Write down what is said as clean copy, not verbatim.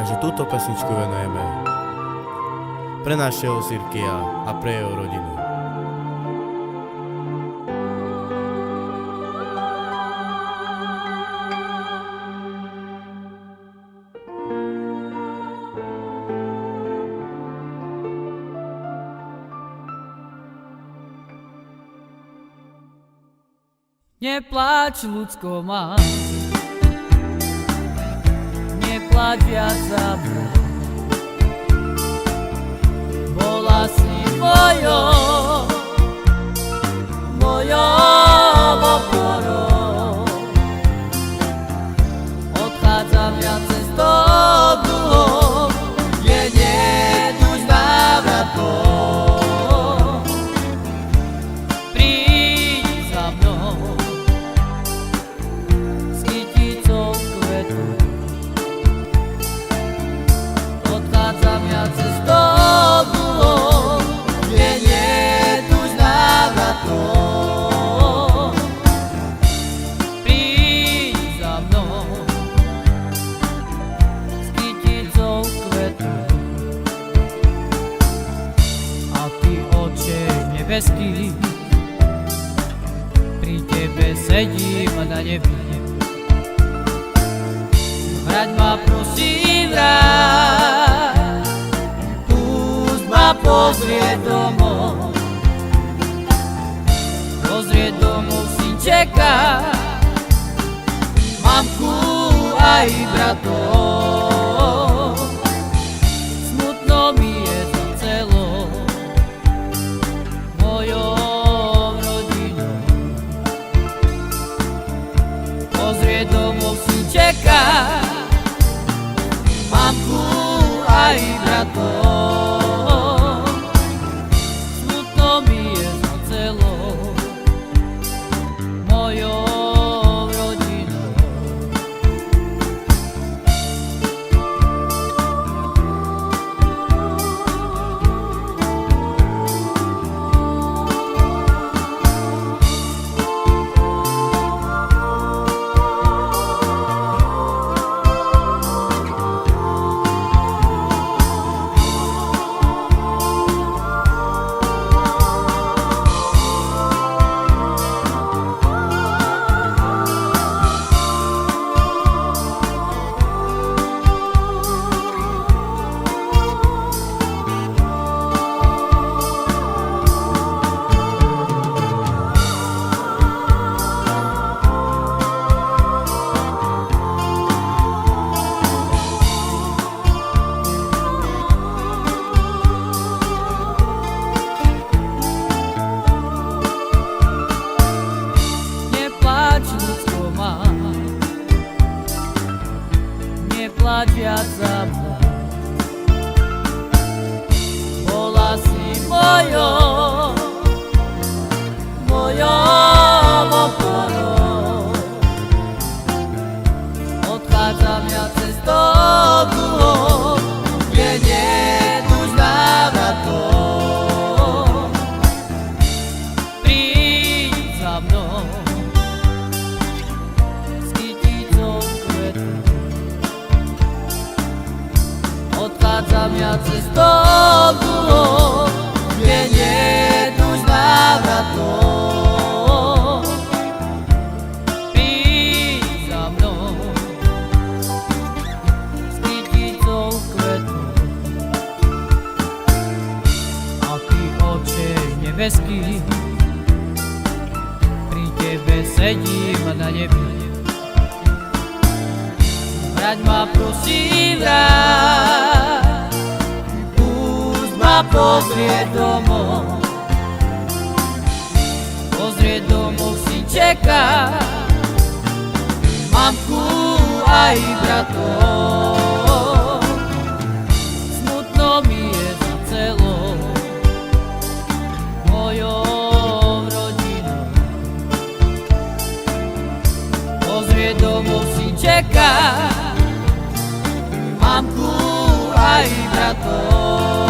Takže túto pesničku venujeme pre našeho Sirkia a pre jeho rodinu. Nepláč, ľudsko má, nepláč viac za mňa. Bola si mojou oporou. Odchádzam ja cestou dlhou, kde niet už návratov. Príď za mnou s kyticou kvetu. Odchádzam ja cestou dlhou, kde niet už návratov. Príď za mnou s kyticou kvetu. A ty, Otče nebeský, pri tebe sedím na nebi. Vráť ma prosím, vráť, pust ma pozrieť domov. Pozrieť domov si čeká, mamku aj bratov. Smutno mi je za celou mojou rodinou. Pozrieť domov si čeká, mamku aj bratov. Smutno mi je za celou mojou rodinou. Nepláč viac za mňa. Bola si mojou oporou. Odchádzam ja cestou dlhou, kde niet už návratov. Príď za mnou s kyticou kvetu. Odchádzam ja cestou dlhou, kde niet už návratov. Príď za mnou s kyticou kvetu. A ty, Otče nebeský, pri tebe sedím na nebi. Vráť ma prosím, vráť, pust ma pozrieť domov. Pozrieť domov si čeká, mamku aj bratov. Smutno mi je za celou mojou rodinou. Pozrieť domov si čeká, mamku aj bratov.